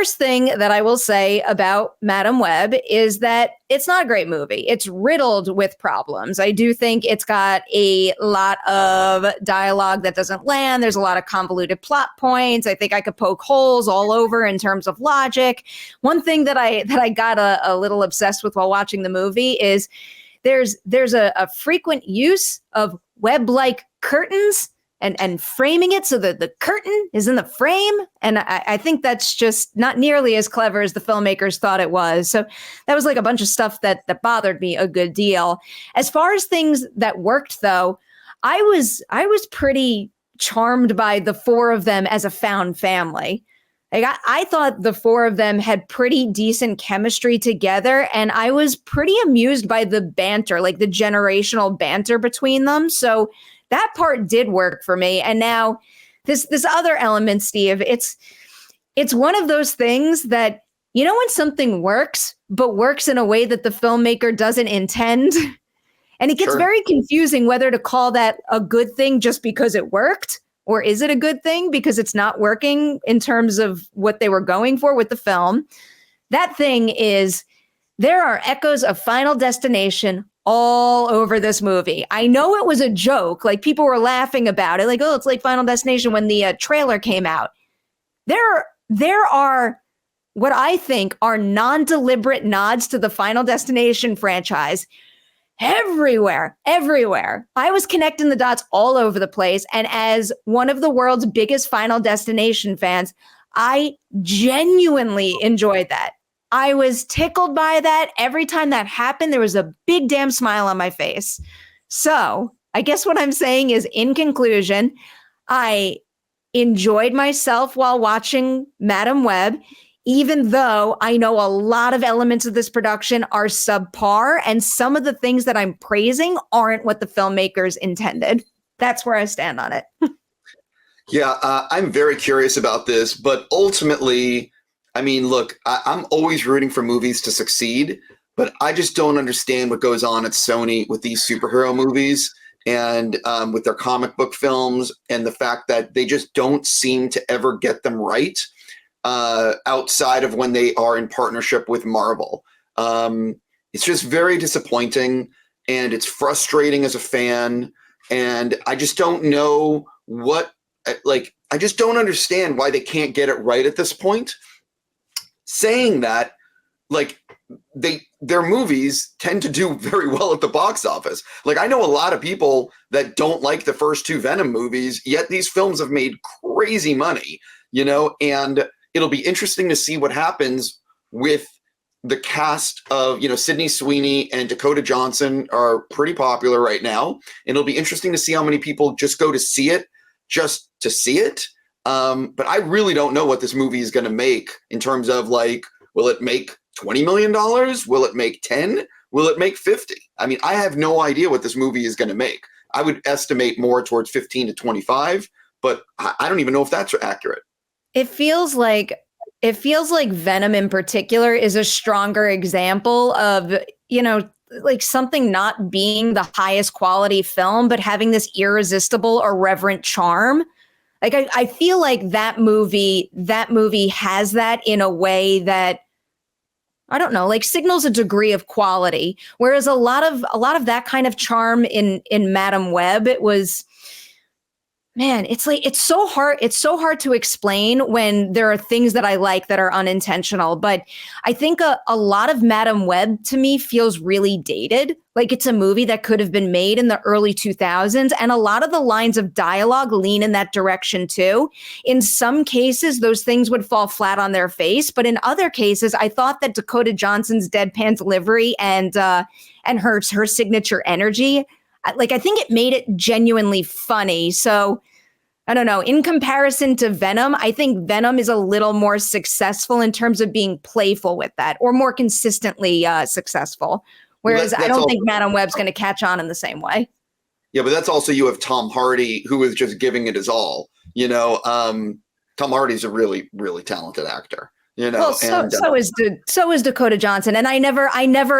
first thing that I will say about Madame Web is that it's not a great movie. It's riddled with problems. I do think it's got a lot of dialogue that doesn't land. There's a lot of convoluted plot points. I think I could poke holes all over in terms of logic. One thing that I got a little obsessed with while watching the movie is there's a frequent use of web-like curtains and framing it so that the curtain is in the frame. And I think that's just not nearly as clever as the filmmakers thought it was. So that was like a bunch of stuff that bothered me a good deal. As far as things that worked, though, I was pretty charmed by the four of them as a found family. Like I thought the four of them had pretty decent chemistry together, and I was pretty amused by the banter, like the generational banter between them. So that part did work for me. And now this other element, Steve, it's one of those things that, you know, when something works, but works in a way that the filmmaker doesn't intend. And it gets very confusing whether to call that a good thing just because it worked, or is it a good thing because it's not working in terms of what they were going for with the film. That thing is, there are echoes of Final Destination all over this movie. I know it was a joke, like people were laughing about it, like, oh, it's like Final Destination when the trailer came out. There are what I think are non-deliberate nods to the Final Destination franchise everywhere. I was connecting the dots all over the place. And as one of the world's biggest Final Destination fans, I genuinely enjoyed that. I was tickled by that. Every time that happened, there was a big damn smile on my face. So I guess what I'm saying is, in conclusion, I enjoyed myself while watching Madame Web, even though I know a lot of elements of this production are subpar, and some of the things that I'm praising aren't what the filmmakers intended. That's where I stand on it. Yeah, I'm very curious about this, but ultimately, I mean, look, I'm always rooting for movies to succeed, but I just don't understand what goes on at Sony with these superhero movies and with their comic book films, and the fact that they just don't seem to ever get them right outside of when they are in partnership with Marvel. It's just very disappointing, and it's frustrating as a fan, and I just don't know I just don't understand why they can't get it right at this point. Saying that, like, their movies tend to do very well at the box office. Like, I know a lot of people that don't like the first two Venom movies, yet these films have made crazy money, you know, and it'll be interesting to see what happens with the cast of, you know, Sydney Sweeney and Dakota Johnson are pretty popular right now. And it'll be interesting to see how many people just go to see it just to see it. But I really don't know what this movie is going to make in terms of, like, will it make $20 million? Will it make 10? Will it make 50? I mean, I have no idea what this movie is going to make. I would estimate more towards 15 to 25, but I don't even know if that's accurate. It feels like Venom in particular is a stronger example of, you know, like something not being the highest quality film, but having this irresistible, irreverent charm. Like I feel like that movie has that in a way that, I don't know, like signals a degree of quality. Whereas a lot of that kind of charm in Madame Web, it was, man, it's like, it's so hard to explain when there are things that I like that are unintentional. But I think a lot of Madame Web to me feels really dated. Like it's a movie that could have been made in the early 2000s. And a lot of the lines of dialogue lean in that direction too. In some cases, those things would fall flat on their face. But in other cases, I thought that Dakota Johnson's deadpan delivery and her signature energy, like, I think it made it genuinely funny. So I don't know, in comparison to Venom, I think Venom is a little more successful in terms of being playful with that, or more consistently successul. Whereas I don't think Madame Web's going to catch on in the same way. Yeah, but that's also, you have Tom Hardy, who is just giving it his all. You know, Tom Hardy's a really, really talented actor. You know, well, so is Dakota Johnson, and I never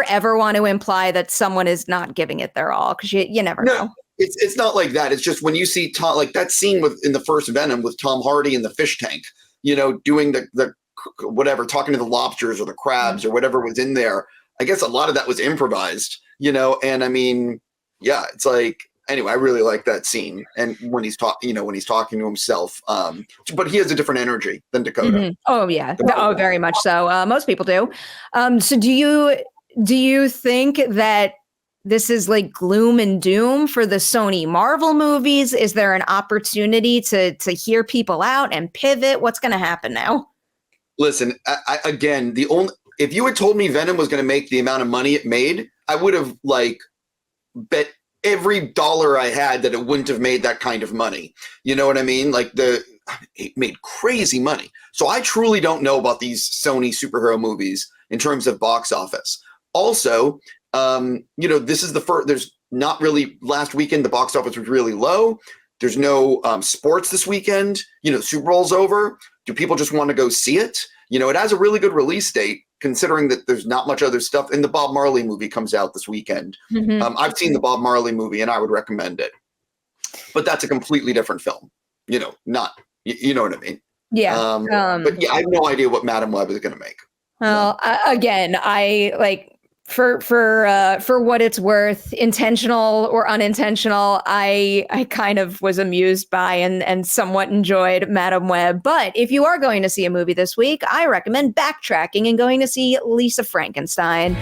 ever want to imply that someone is not giving it their all, because you never know. It's not like that. It's just when you see Tom, like that scene in the first Venom with Tom Hardy in the fish tank, you know, doing the whatever, talking to the lobsters or the crabs or whatever was in there. I guess a lot of that was improvised, and I mean, yeah, it's like, anyway, I really like that scene. And when he's talking to himself, but he has a different energy than Dakota. Mm-hmm. Oh yeah. Oh, very much so. Most people do. So do you think that this is like gloom and doom for the Sony Marvel movies? Is there an opportunity to hear people out and pivot? What's going to happen now? Listen, again, if you had told me Venom was going to make the amount of money it made, I would have bet every dollar I had that it wouldn't have made that kind of money. You know what I mean? Like it made crazy money. So I truly don't know about these Sony superhero movies in terms of box office. Also, this is the first, there's not really, last weekend, the box office was really low. There's no sports this weekend. Super Bowl's over. Do people just want to go see it? It has a really good release date, considering that there's not much other stuff. And the Bob Marley movie comes out this weekend. Mm-hmm. I've seen the Bob Marley movie and I would recommend it. But that's a completely different film. Not, you know what I mean? Yeah. But yeah, I have no idea what Madam Web is going to make. Well, again, I like, for what it's worth, intentional or unintentional, I kind of was amused by and somewhat enjoyed Madam Web. But if you are going to see a movie this week, I recommend backtracking and going to see Lisa Frankenstein.